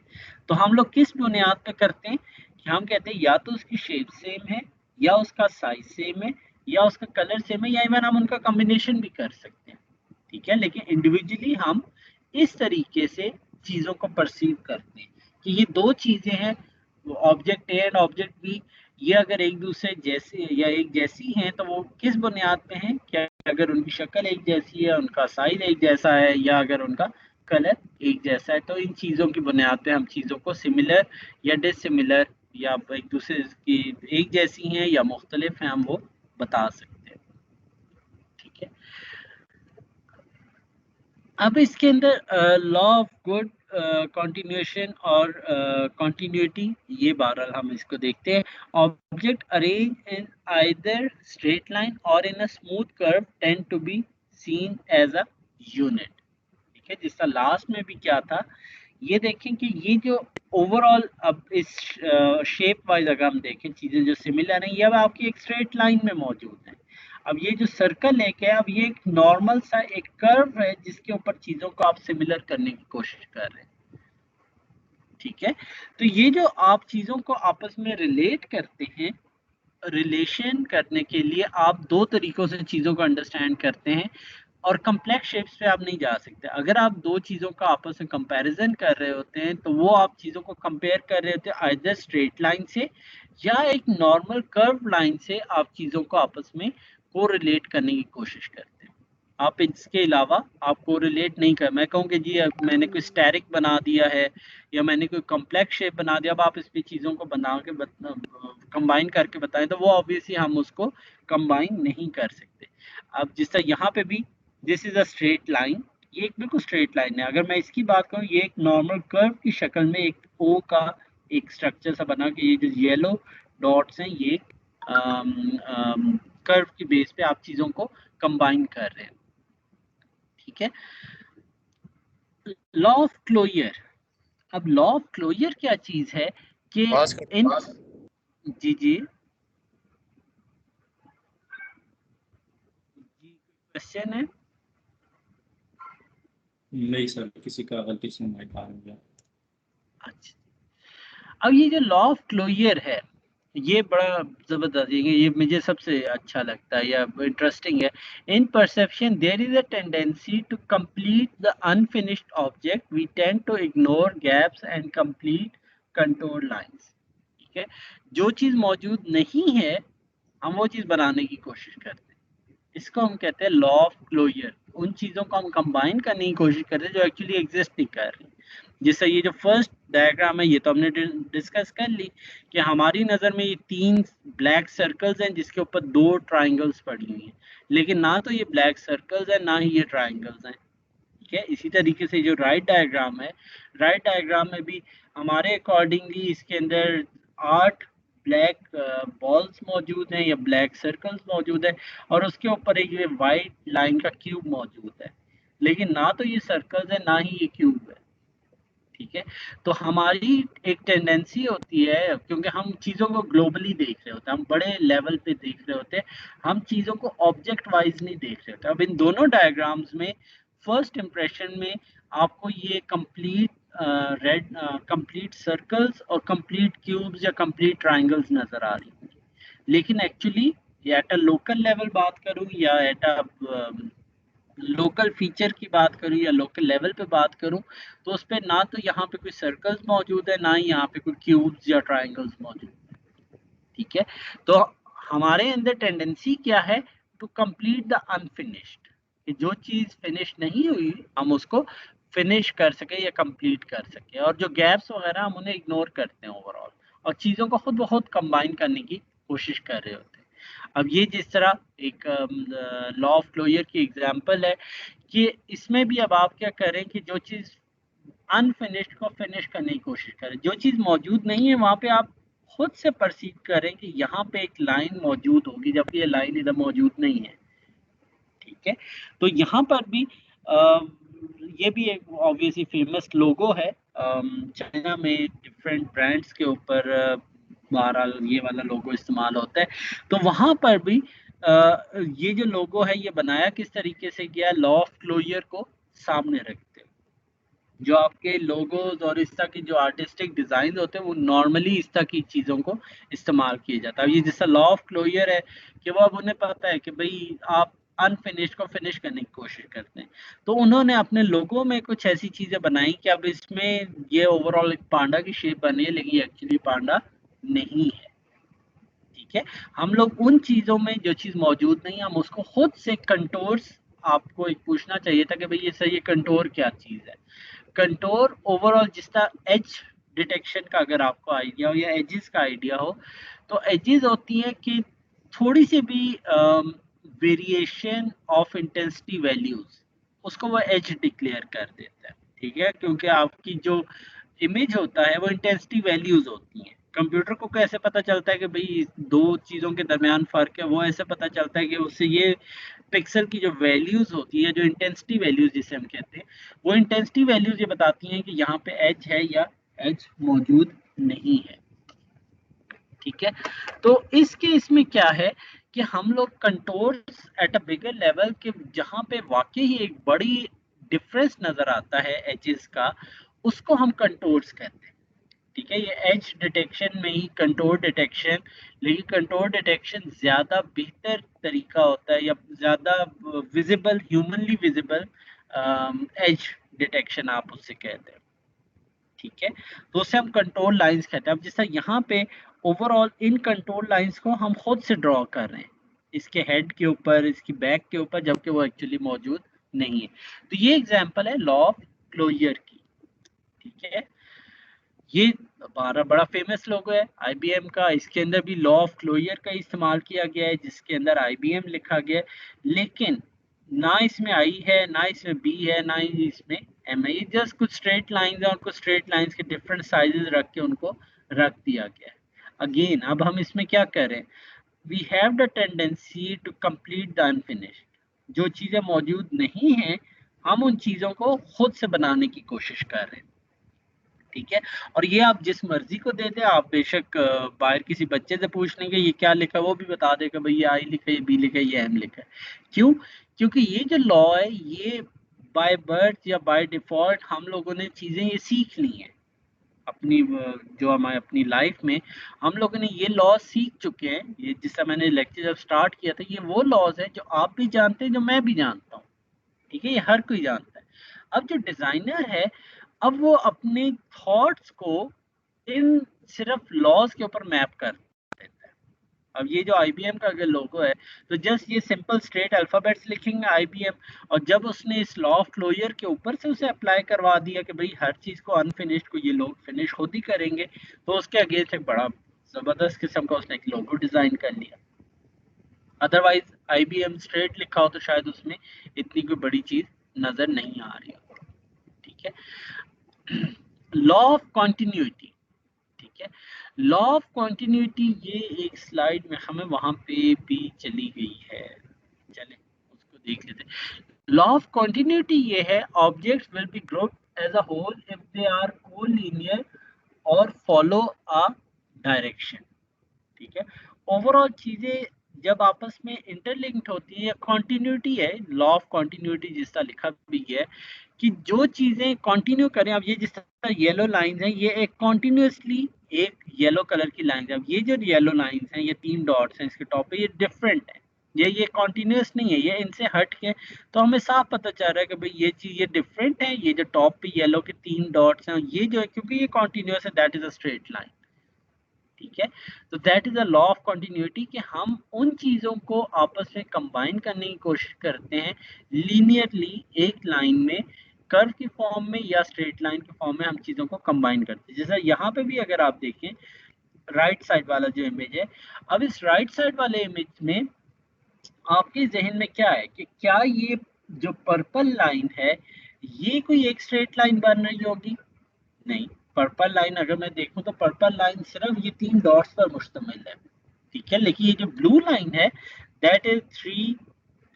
तो हम लोग किस बुनियाद पे करते हैं कि हम कहते हैं या तो उसकी शेप सेम है, या उसका साइज सेम है, या उसका कलर सेम है, या इवन हम उनका कॉम्बिनेशन भी कर सकते हैं। ठीक है, लेकिन इंडिविजुअली हम इस तरीके से चीज़ों को परसीव करते हैं कि ये दो चीज़ें हैं, object A and object B, ये अगर एक दूसरे जैसे या एक जैसी हैं तो वो किस बुनियाद पे हैं, क्या अगर उनकी शक्ल एक जैसी है, उनका साइज एक जैसा है, या अगर उनका कलर एक जैसा है, तो इन चीज़ों की बुनियाद पे हम चीज़ों को सिमिलर या डिसिमिलर या एक दूसरे की एक जैसी हैं या मुख्तलिफ हैं हम वो बता सकते हैं। ठीक है, अब इसके अंदर लॉ ऑफ गुड कंटिन्यूएशन और कंटिन्यूटी, ये बहरहाल हम इसको देखते हैं। Object arrange in either straight line और in a smooth curve tend to be seen as a unit. ठीक है, जिसका लास्ट में भी क्या था, ये देखें कि ये जो ओवरऑल अब इस शेप वाइज अगर हम देखें चीज़ें जो सिमिलर हैं, ये अब आपकी एक स्ट्रेट लाइन में मौजूद है। अब ये जो सर्कल है क्या, अब ये एक नॉर्मल सा एक कर्व है जिसके ऊपर चीज़ों को आप सिमिलर करने की कोशिश कर रहे हैं। ठीक है, तो ये जो आप चीज़ों को आपस में रिलेट करते हैं, रिलेशन करने के लिए आप दो तरीकों से चीज़ों को अंडरस्टैंड करते हैं, और कम्प्लेक्स शेप्स पे आप नहीं जा सकते। अगर आप दो चीज़ों का आपस में कंपैरिजन कर रहे होते हैं तो वो आप चीज़ों को कंपेयर कर रहे होते हैं आइदर स्ट्रेट लाइन से या एक नॉर्मल कर्व लाइन से, आप चीज़ों को आपस में कोरिलेट करने की कोशिश करते हैं। आप इसके अलावा आप कोरिलेट नहीं कर, मैं कहूँ कि जी अब मैंने कोई स्टैरिक बना दिया है या मैंने कोई कॉम्प्लेक्स शेप बना दिया, अब आप इस पे चीज़ों को बना के कंबाइन करके बताएं तो वो ऑब्वियसली हम उसको कंबाइन नहीं कर सकते। अब जिस तरह यहाँ पे भी this is a straight line, ये एक बिल्कुल स्ट्रेट लाइन है। अगर मैं इसकी बात करूँ, ये एक नॉर्मल कर्व की शक्ल में एक ओ का एक स्ट्रक्चर सा बना के, ये जो येलो डॉट्स हैं ये कर्व की बेस पे आप चीज़ों को कंबाइन कर रहे हैं। ठीक है, लॉ ऑफ क्लोजर। अब लॉ ऑफ क्लोजर क्या चीज़ है कि इन जी जी क्वेश्चन है। नहीं सर, किसी का गलती से माइक आ गया। अच्छा, अब ये जो लॉ ऑफ क्लोजर है ये बड़ा जबरदस्त, ये मुझे सबसे अच्छा लगता है या इंटरेस्टिंग है। In perception there is a tendency to complete the unfinished object, we tend to ignore gaps and complete contour lines. ठीक है, जो चीज मौजूद नहीं है हम वो चीज बनाने की कोशिश करते हैं, इसको हम कहते हैं लॉ ऑफ क्लोजर। उन चीजों को हम कंबाइन करने की कोशिश करते हैं जो एक्चुअली एग्जिस्ट नहीं कर रही। जैसे ये जो फर्स्ट डायग्राम है ये तो हमने डिस्कस कर ली कि हमारी नज़र में ये 3 ब्लैक सर्कल्स हैं जिसके ऊपर 2 ट्राइंगल्स पड़ी हुई हैं, लेकिन ना तो ये ब्लैक सर्कल्स हैं ना ही ये ट्राइंगल्स हैं। ठीक है, इसी तरीके से जो राइट डायग्राम है, राइट डायग्राम में भी हमारे अकॉर्डिंगली इसके अंदर 8 ब्लैक बॉल्स मौजूद हैं या ब्लैक सर्कल्स मौजूद है और उसके ऊपर एक ये वाइट लाइन का क्यूब मौजूद है, लेकिन ना तो ये सर्कल्स है ना ही ये क्यूब है। ठीक है, तो हमारी एक टेंडेंसी होती है क्योंकि हम चीज़ों को ग्लोबली देख रहे होते हैं, हम बड़े लेवल पे देख रहे होते हैं, हम चीज़ों को ऑब्जेक्ट वाइज नहीं देख रहे होते। अब इन दोनों डायग्राम्स में फर्स्ट इंप्रेशन में आपको ये कंप्लीट कंप्लीट सर्कल्स और कंप्लीट क्यूब्स या कंप्लीट ट्राइंगल्स नजर आ रही होंगी, लेकिन actually at a local level बात करूं या एट अ लोकल फीचर की बात करूं या लोकल लेवल पे बात करूं तो उस पर ना तो यहाँ पे कोई सर्कल्स मौजूद है ना ही यहाँ पे कोई क्यूब्स या ट्राइंगल्स मौजूद है। ठीक है, तो हमारे अंदर टेंडेंसी क्या है, टू कंप्लीट द अनफिनिश्ड, कि जो चीज फिनिश नहीं हुई हम उसको फिनिश कर सके या कंप्लीट कर सके, और जो गैप्स वगैरह हम उन्हें इग्नोर करते हैं ओवरऑल, और चीजों को खुद ब खुद कंबाइन करने की कोशिश कर रहे होते हैं। अब ये जिस तरह एक लॉ ऑफ क्लोजर की एग्जांपल है कि इसमें भी अब आप क्या करें कि जो चीज अनफिनिश्ड को फिनिश करने की कोशिश करें, जो चीज मौजूद नहीं है वहां पे आप खुद से परसीव करें कि यहाँ पे एक लाइन मौजूद होगी जबकि ये लाइन इधर मौजूद नहीं है। ठीक है, तो यहाँ पर भी ये भी एक ऑब्वियसली फेमस लोगो है, चाइना में डिफरेंट ब्रांड्स के ऊपर बहरहाल ये वाला लोगो इस्तेमाल होता है। तो वहाँ पर भी ये जो लोगो है ये बनाया किस तरीके से गया, लॉ ऑफ क्लोजर को सामने रखते हैं। जो आपके लोगोज और इस तरह की जो आर्टिस्टिक डिजाइन होते हैं वो नॉर्मली इस तरह की चीज़ों को इस्तेमाल किया जाता है। ये जैसा लॉ ऑफ क्लोजर है कि वो अब उन्हें पता है कि भाई आप अनफिनिश्ड को फिनिश करने की कोशिश करते हैं, तो उन्होंने अपने लोगों में कुछ ऐसी चीज़ें बनाई कि अब इसमें ये ओवरऑल एक पांडा की शेप बनी है लेकिन एक्चुअली पांडा नहीं है। ठीक है, हम लोग उन चीज़ों में जो चीज़ मौजूद नहीं है हम उसको खुद से कंटोर्स, आपको एक पूछना चाहिए था कि भाई ये सही कंटोर क्या चीज़ है। कंटोर ओवरऑल जिस तरह एज डिटेक्शन का अगर आपको आइडिया हो या एजेस का आइडिया हो, तो एजेस होती हैं कि थोड़ी सी भी वेरिएशन ऑफ इंटेंसिटी वैल्यूज उसको वो एज डिक्लेयर कर देता है। ठीक है, क्योंकि आपकी जो इमेज होता है वो इंटेंसिटी वैल्यूज होती हैं। कंप्यूटर को कैसे पता चलता है कि भाई दो चीज़ों के दरमियान फ़र्क है, वो ऐसे पता चलता है कि उससे ये पिक्सल की जो वैल्यूज होती है, जो इंटेंसिटी वैल्यूज जिसे हम कहते हैं, वो इंटेंसिटी वैल्यूज ये बताती हैं कि यहाँ पे एज है या एज मौजूद नहीं है। ठीक है, तो इस केस में क्या है कि हम लोग contours at a bigger level के जहाँ पे वाकई ही एक बड़ी डिफरेंस नजर आता है एजेस का, उसको हम कंटोर्स कहते हैं। ठीक है, ये एज डिटेक्शन में ही कंटोर डिटेक्शन, लेकिन कंटोर डिटेक्शन ज़्यादा बेहतर तरीका होता है या ज़्यादा visible, humanly visible as detection आप उससे कहते हैं। ठीक है, तो उससे हम कंट्रोल लाइंस कहते हैं। अब जैसा यहाँ पे ओवरऑल इन कंट्रोल लाइंस को हम खुद से ड्रॉ कर रहे हैं इसके हेड के ऊपर, इसकी बैक के ऊपर, जबकि वो एक्चुअली मौजूद नहीं है। तो ये एग्जांपल है लॉ ऑफ क्लोजर की। ठीक है, ये हमारा बड़ा फेमस लोगो है आईबीएम का, इसके अंदर भी लॉ ऑफ क्लोजर का इस्तेमाल किया गया है जिसके अंदर आईबीएम लिखा गया है, लेकिन ना इसमें आई है ना इसमें बी है ना ही इसमें एम है। ये जस्ट कुछ स्ट्रेट लाइंस और कुछ स्ट्रेट लाइंस के डिफरेंट साइजेस रख के उनको रख दिया गया है। अगेन अब हम इसमें क्या करें, we have the tendency to complete the unfinished. जो चीज़ें मौजूद नहीं हैं हम उन चीज़ों को खुद से बनाने की कोशिश कर रहे हैं। ठीक है, और ये आप जिस मर्जी को दे दे, आप बेशक बाहर किसी बच्चे से पूछ लेंगे ये क्या लिखा है, वो भी बता देगा भाई ये आई लिखा है, ये बी लिखा है, ये एम लिखा है। क्यों? क्योंकि ये जो लॉ है ये बाय बर्थ या बाय डिफॉल्ट हम लोगों ने चीजें ये सीख ली हैं। अपनी जो हमारे अपनी लाइफ में हम लोगों ने ये लॉज सीख चुके हैं। ये जिससे मैंने लेक्चर जब स्टार्ट किया था, ये वो लॉज है जो आप भी जानते हैं, जो मैं भी जानता हूँ, ठीक है, ये हर कोई जानता है। अब जो डिजाइनर है, अब वो अपने थॉट्स को इन सिर्फ लॉज के ऊपर मैप कर देता है। अब ये जो IBM का अगर लोगो है, तो जस्ट ये सिंपल स्ट्रेट अल्फाबेट्स लिखेंगे IBM, और जब उसने इस लॉ ऑफ क्लोजर के ऊपर से उसे अप्लाई करवा दिया कि भाई हर चीज को अनफिनिश्ड को ये लोग फिनिश खुद ही करेंगे, तो उसके अगेंस्ट एक बड़ा जबरदस्त किस्म का उसने एक लोगो डिजाइन कर लिया। अदरवाइज IBM स्ट्रेट लिखा हो तो शायद उसमें इतनी कोई बड़ी चीज नजर नहीं आ रही हो, ठीक है। लॉ ऑफ कॉन्टिन्यूटी, ठीक है, लॉ ऑफ कॉन्टिन्यूटी ये एक स्लाइड में हमें वहां पे भी चली गई है, चले उसको देख लेते हैं। लॉ ऑफ कॉन्टिन्यूटी ये है, objects will be grouped as a whole if they are collinear और फॉलो अ डायरेक्शन, ठीक है। ओवरऑल चीजें जब आपस में इंटरलिंक्ड होती है, कॉन्टिन्यूटी है, लॉ ऑफ कॉन्टिन्यूटी जिस तरह लिखा भी है कि जो चीजें कंटिन्यू करें। अब ये जिस तरह येलो लाइंस हैं, ये एक कॉन्टिन्यूसली एक येलो कलर की लाइन है। अब ये जो येलो लाइंस हैं, ये 3 डॉट्स हैं इसके टॉप पे, ये डिफरेंट है, ये कॉन्टिन्यूस नहीं है, ये इनसे हट के, तो हमें साफ पता चल रहा है कि भाई ये चीज ये डिफरेंट है। ये जो टॉप पे येलो के 3 डॉट्स हैं, ये जो है क्योंकि ये कॉन्टिन्यूस है, that is a straight line, ठीक है। तो that is a law of continuity कि हम उन चीजों को आपस में कंबाइन करने की कोशिश करते हैं लीनियरली एक लाइन में, कर्व की फॉर्म में या स्ट्रेट लाइन की फॉर्म में हम चीजों को कंबाइन करते हैं। जैसा यहाँ पे भी अगर आप देखें राइट साइड वाला जो इमेज है, अब इस राइट साइड वाले इमेज में आपके जहन में क्या है कि क्या ये जो पर्पल लाइन है ये कोई एक स्ट्रेट लाइन बन रही होगी? नहीं, पर्पल लाइन अगर मैं देखूं तो पर्पल लाइन सिर्फ ये 3 डॉट्स पर मुश्तमिल है, ठीक है। लेकिन ये जो ब्लू लाइन है दैट इज 3,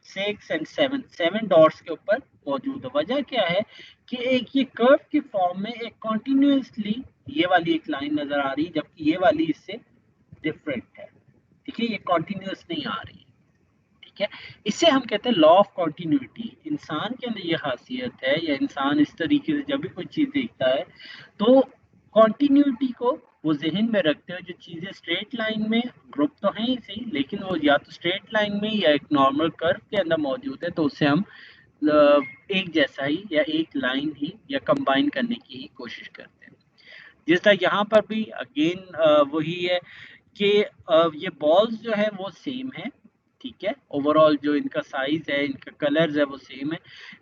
6 एंड 7 डॉट्स के ऊपर मौजूद है। वजह क्या है कि एक ये कर्व की फॉर्म में एक कॉन्टिन्यूसली ये वाली एक लाइन नजर आ रही है, जबकि ये वाली इससे डिफरेंट है, ठीक है, ये कॉन्टिन्यूस नहीं आ रही, ठीक है। इससे हम कहते हैं लॉ ऑफ कॉन्टिन्यूटी। इंसान के अंदर ये खासियत है, या इंसान इस तरीके से जब भी कोई चीज देखता है तो कॉन्टिन्यूटी को वो जहन में रखते हुए, जो चीजें स्ट्रेट लाइन में ग्रुप तो हैं ही सही, लेकिन वो या तो स्ट्रेट लाइन में या एक नॉर्मल कर्व के अंदर मौजूद है, तो उससे हम एक जैसा ही या एक लाइन ही या कंबाइन करने की ही कोशिश करते हैं। जिस तरह यहाँ पर भी अगेन वही है कि ये बॉल्स जो है वो सेम है, ठीक है, ओवरऑल जो इनका साइज है, इनका कलर्स है वो सेम है,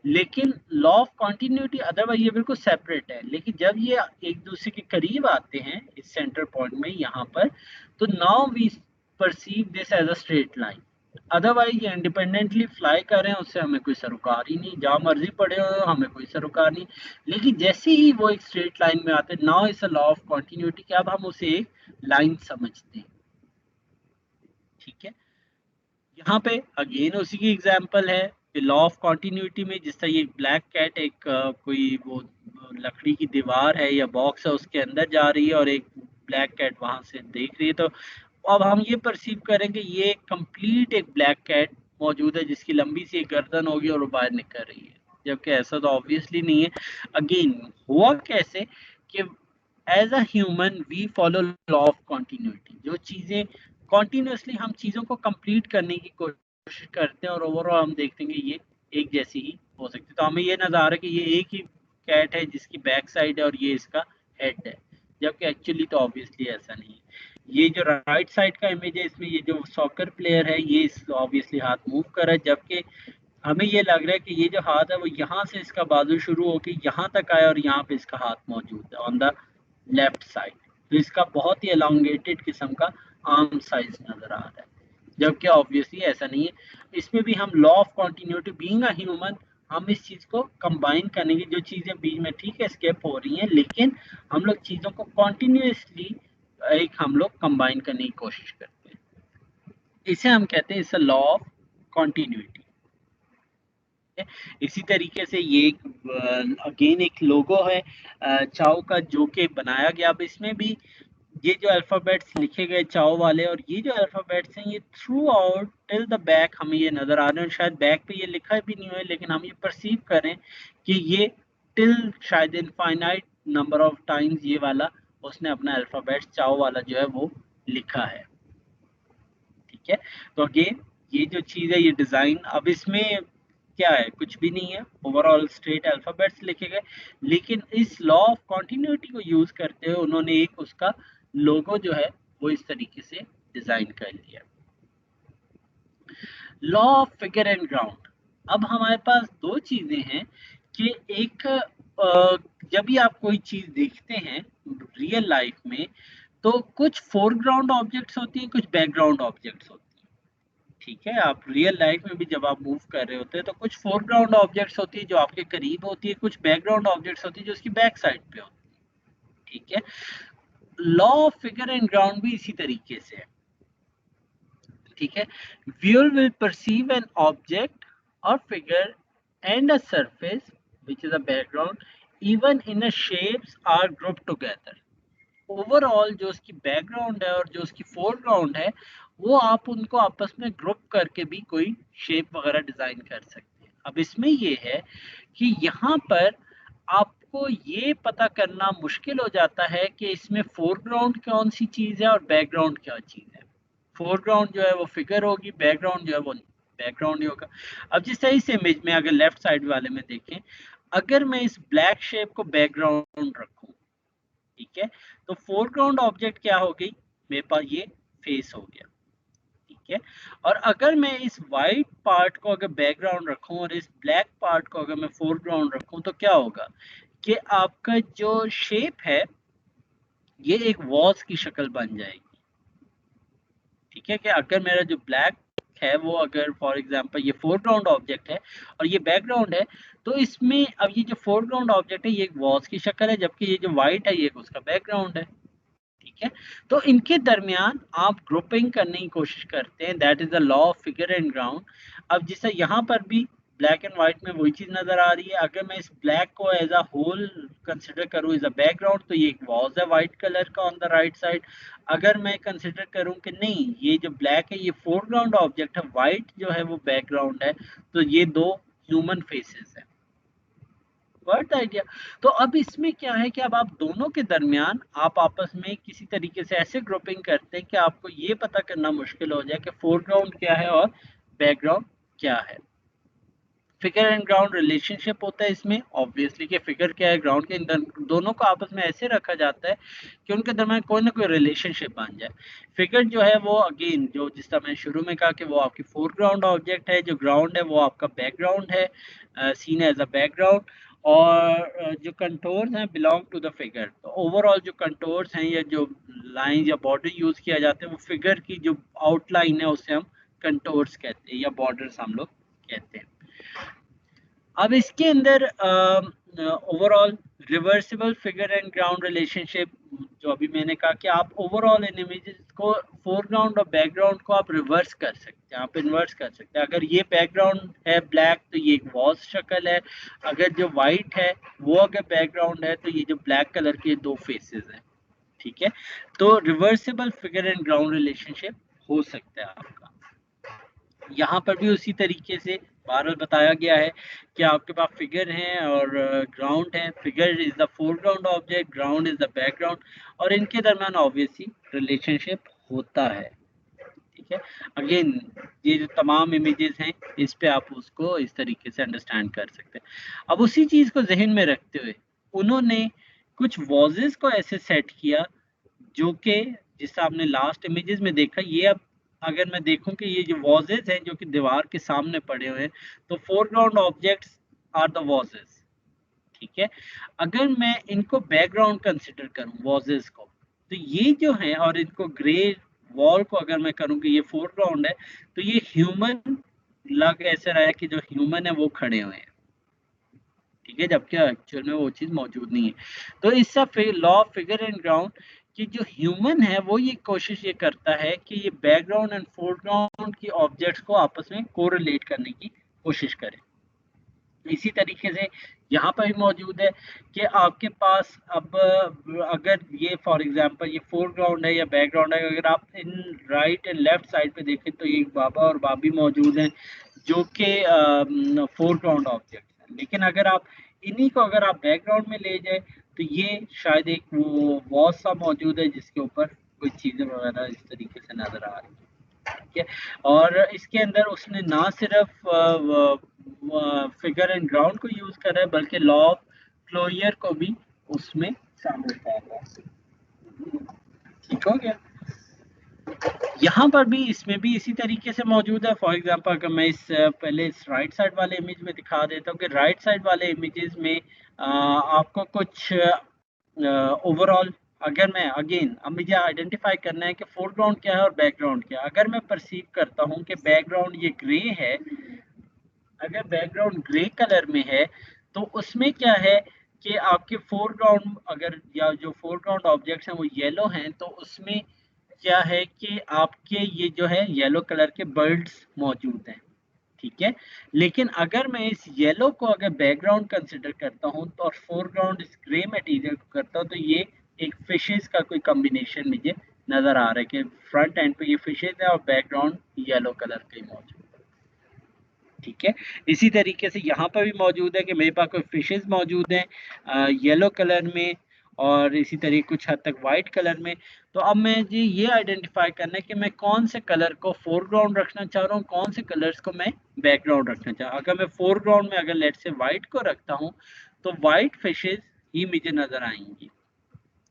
लेकिन लॉ ऑफ कॉन्टिन्यूटी अदरवाइज ये बिल्कुल सेपरेट है। लेकिन जब ये एक दूसरे के करीब आते हैं इस सेंटर पॉइंट में यहाँ पर, तो now we perceive this as a straight line. Otherwise ये इंडिपेंडेंटली फ्लाई कर रहे हैं, उससे हमें कोई सरोकार ही नहीं, जहाँ मर्जी पड़े हो हमें कोई सरोकार नहीं। लेकिन जैसे ही वो एक स्ट्रेट लाइन में आते हैं, now it's a law of continuity कि अब हम उसे एक लाइन समझते हैं, ठीक है। यहाँ पे अगेन उसी की एग्जांपल है कि लॉ ऑफ कॉन्टिन्यूटी में जिस तरह ये ब्लैक कैट एक कोई वो लकड़ी की दीवार है या बॉक्स है उसके अंदर जा रही है और एक ब्लैक कैट वहां से देख रही है, तो अब हम ये परसीव करेंगे ये कंप्लीट एक ब्लैक कैट मौजूद है जिसकी लंबी सी एक गर्दन होगी और वो बाहर निकल रही है, जबकि ऐसा तो ऑब्वियसली नहीं है। अगेन हुआ कैसे कि as a human we follow law of continuity, जो चीजें कॉन्टिन्यूसली हम चीजों को कंप्लीट करने की कोशिश करते हैं और ओवरऑल हम देखते हैं ये एक जैसी ही हो सकती है। तो हमें ये नजर आ रहा है कि ये एक ही कैट है जिसकी बैक साइड है और ये इसका हेड है, जबकि एक्चुअली तो ऑब्वियसली ऐसा नहीं है। ये जो राइट साइड का इमेज है इसमें ये जो सॉकर प्लेयर है ये ऑब्वियसली हाथ मूव कर रहा है, जबकि हमें ये लग रहा है कि ये जो हाथ है वो यहाँ से इसका बाजू शुरू होकर यहाँ तक आया और यहाँ पे इसका हाथ मौजूद है ऑन द लेफ्ट साइड। तो इसका बहुत ही एलोंगेटेड किस्म का आर्म साइज नजर आ रहा है, जबकि ऑब्वियसली ऐसा नहीं है। इसमें भी हम law of continuity being a human हम इस चीज को कंबाइन करने की, जो चीजें बीच में ठीक है स्केप हो रही हैं, लेकिन हम लोग चीजों को कॉन्टिन्यूसली एक हम लोग कंबाइन करने की कोशिश करते हैं। इसे हम कहते हैं it's a law of continuity. इसी तरीके से ये अगेन एक लोगो है चाओ का जो कि बनाया गया। अब इसमें भी ये जो अल्फाबेट्स लिखे गए चाओ वाले और ये जो अल्फाबेट्स हैं ये through out till the back हमें ये नजर आ रहे हैं। शायद बैक पे ये लिखा भी नहीं हुआ है लेकिन हम ये परसीव करें कि ये टिल शायद इनफाइनाइट नंबर ऑफ टाइम्स ये वाला उसने अपना अल्फ़ाबेट चाओ वाला जो है वो लिखा है। ठीक है, तो अगेन ये जो चीज़ है ये डिज़ाइन, अब इसमें क्या है, कुछ भी नहीं है, ओवरऑल स्ट्रेट अल्फ़ाबेट्स लिखे गए, लेकिन इस लॉ ऑफ कॉन्टिन्यूटी को यूज़ करते हुए उन्होंने एक उसका लोगो जो है वो इस तरीके से डिज़ाइन कर लिया। Law of figure and ground, अब हमारे पास दो चीज़ें हैं कि एक जब भी आप कोई चीज़ देखते हैं रियल लाइफ में तो कुछ फोरग्राउंड ऑब्जेक्ट्स होती हैं, कुछ बैकग्राउंड ऑब्जेक्ट्स होती हैं। ठीक है, आप रियल लाइफ में भी जब आप मूव कर रहे होते हैं तो कुछ फोरग्राउंड ऑब्जेक्ट्स होती है जो आपके करीब होती है, कुछ बैकग्राउंड ऑब्जेक्ट्स होती है जो उसकी बैक साइड पे होती है। ठीक है, law of figure and ground भी इसी तरीके से है। ठीक है, viewer will perceive an object और figure and a surface which is a background even in a shapes are group together. Overall जो उसकी बैकग्राउंड है और जो उसकी फोरग्राउंड है वो आप उनको आपस में ग्रुप करके भी कोई शेप वगैरह डिजाइन कर सकते हैं। अब इसमें ये है कि यहाँ पर आपको ये पता करना मुश्किल हो जाता है कि इसमें फोरग्राउंड कौन सी चीज़ है और बैकग्राउंड क्या चीज़ है। फोरग्राउंड जो है वो फिगर होगी, बैकग्राउंड जो है वो बैकग्राउंड ही होगा। अब जिस तरह इस इमेज में अगर लेफ्ट साइड वाले में देखें, अगर मैं इस ब्लैक शेप को बैकग्राउंड रखूं, ठीक है, तो फोरग्राउंड ऑब्जेक्ट क्या हो गई, मेरे पास ये फेस हो गया। ठीक है, और अगर मैं इस वाइट पार्ट को अगर बैकग्राउंड रखूं और इस ब्लैक पार्ट को अगर मैं फोरग्राउंड रखूं तो क्या होगा कि आपका जो शेप है ये एक वॉज की शक्ल बन जाएगी। ठीक है, कि अगर मेरा जो ब्लैक है वो अगर फॉर एग्जांपल ये फोरग्राउंड ऑब्जेक्ट है और ये बैकग्राउंड है, तो इसमें अब ये जो फोरग्राउंड ऑब्जेक्ट है ये एक वॉज की शक्ल है, जबकि ये जो वाइट है ये उसका बैकग्राउंड है। ठीक है, तो इनके दरमियान आप ग्रुपिंग करने की कोशिश करते हैं, that is the law of figure and ground. अब जैसे यहाँ पर भी ब्लैक एंड व्हाइट में वही चीज नजर आ रही है, अगर मैं इस ब्लैक को एज अ होल कंसिडर करूँ एज अ बैकग्राउंड तो ये एक वॉज है व्हाइट कलर का ऑन द राइट साइड। अगर मैं कंसिडर करूँ कि नहीं ये जो ब्लैक है ये फोरग्राउंड ऑब्जेक्ट है, व्हाइट जो है वो बैकग्राउंड है, तो ये दो ह्यूमन फेसेस है। Word idea. तो अब इसमें क्या है कि अब आप दोनों के दरमियान आप आपस में किसी तरीके से ऐसे ग्रुपिंग करते हैं कि आपको ये पता करना मुश्किल हो जाए कि फोरग्राउंड क्या है और बैकग्राउंड क्या है। फिगर एंड ग्राउंड रिलेशनशिप होता है इसमें ऑब्वियसली कि फिगर क्या है ग्राउंड के, इन दोनों को आपस में ऐसे रखा जाता है कि उनके दरमियान कोई ना कोई रिलेशनशिप बन जाए। फिगर जो है वो अगेन जो जिस तरह मैंने शुरू में कहा कि वो आपकी फोरग्राउंड ऑब्जेक्ट है, जो ग्राउंड है वो आपका बैकग्राउंड है, सीन एज अ बैकग्राउंड। और जो कंटोर्स हैं बिलोंग टू द फिगर, तो ओवरऑल जो कंटोर्स हैं या जो लाइन या बॉर्डर यूज किया जाता है वो फिगर की जो आउटलाइन है उसे हम कंटोर्स कहते हैं या बॉर्डर्स हम लोग कहते हैं। अब इसके अंदर overall reversible figure and ground relationship, जो अभी मैंने कहा कि आप ओवरऑल इन इमेजेस को फोरग्राउंड और बैकग्राउंड को आप रिवर्स कर सकते हैं, आप इन्वर्स कर सकते हैं। अगर ये बैकग्राउंड है ब्लैक तो ये एक वॉज शक्ल है, अगर जो वाइट है वो अगर बैकग्राउंड है तो ये जो ब्लैक कलर के दो फेसेस हैं। ठीक है, तो reversible figure and ground relationship हो सकता है आपका। यहाँ पर भी उसी तरीके से बहरहाल बताया गया है कि आपके पास फिगर हैं और ग्राउंड है। Figure is the foreground object, ground is the background, और इनके दरमियान ऑब्वियसली रिलेशनशिप होता है। ठीक है, अगेन ये जो तमाम इमेजेस हैं इस पे आप उसको इस तरीके से अंडरस्टैंड कर सकते हैं। अब उसी चीज को जहन में रखते हुए उन्होंने कुछ वॉजेस को ऐसे सेट किया जो कि जिस आपने लास्ट इमेजेस में देखा, ये अब अगर मैं देखूं कि ये जो वॉजेस हैं जो कि दीवार के सामने पड़े हुए हैं, तो फोरग्राउंड ऑब्जेक्ट्स आर द वॉजेस। ठीक है, अगर मैं इनको बैकग्राउंड कंसिडर करूं वॉजेस को, तो ये जो है और इनको ग्रे वॉल को अगर मैं करूं कि ये फोरग्राउंड है, तो ये ह्यूमन लग ऐसा रहा है कि जो ह्यूमन है वो खड़े हुए हैं। ठीक है, जबकि एक्चुअल में वो चीज मौजूद नहीं है। तो इसका law of figure and ground कि जो ह्यूमन है वो ये कोशिश ये करता है कि ये बैकग्राउंड एंड फोरग्राउंड की ऑब्जेक्ट्स को आपस में कोरिलेट करने की कोशिश करे। इसी तरीके से यहाँ पर भी मौजूद है कि आपके पास अब अगर ये फॉर एग्जांपल ये फोरग्राउंड है या बैकग्राउंड है, अगर आप in right and left side पे देखें तो ये बाबा और बाबी मौजूद हैं जो कि फोरग्राउंड ऑब्जेक्ट हैं। लेकिन अगर आप इन्हीं को अगर आप बैकग्राउंड में ले जाए तो ये शायद एक वो वॉल सा मौजूद है जिसके ऊपर कोई चीज़ें वगैरह इस तरीके से नज़र आ रही है, ठीक है। और इसके अंदर उसने ना सिर्फ फिगर एंड ग्राउंड को यूज़ करा है बल्कि लॉ ऑफ क्लोजर को भी उसमें शामिल किया है। ठीक हो गया। यहाँ पर भी इसमें भी इसी तरीके से मौजूद है। फॉर एग्जांपल अगर मैं इस पहले इस राइट साइड वाले इमेज में दिखा देता हूँ कि राइट साइड वाले इमेजेस में आपको कुछ ओवरऑल, अगर मैं अगेन अब मुझे आइडेंटिफाई करना है कि फोरग्राउंड क्या है और बैकग्राउंड क्या है। अगर मैं परसीव करता हूँ कि बैकग्राउंड ये ग्रे है, अगर बैकग्राउंड ग्रे कलर में है तो उसमें क्या है कि आपके फोरग्राउंड अगर या जो फोरग्राउंड ऑब्जेक्ट्स हैं वो येलो हैं तो उसमें क्या है कि आपके ये जो है येलो कलर के बर्ड्स मौजूद हैं, ठीक है। लेकिन अगर मैं इस येलो को अगर बैकग्राउंड कंसिडर करता हूँ तो और फोरग्राउंड इस ग्रे मटेरियल को करता हूँ तो ये एक फिशेस का कोई कॉम्बिनेशन मुझे नजर आ रहा है कि फ्रंट एंड पे ये फिशेस है और बैकग्राउंड येलो कलर का ही मौजूद, ठीक है। इसी तरीके से यहाँ पर भी मौजूद है कि मेरे पास कोई फिशेस मौजूद हैं येलो कलर में और इसी तरीके कुछ हद तक वाइट कलर में। तो अब मैं जी ये आइडेंटिफाई करना है कि मैं कौन से कलर को फोरग्राउंड रखना चाह रहा हूँ, कौन से कलर्स को मैं बैकग्राउंड रखना चाह रहा हूँ। अगर मैं फोरग्राउंड में अगर लेट से वाइट को रखता हूँ तो वाइट फिशेस ही मुझे नजर आएंगी,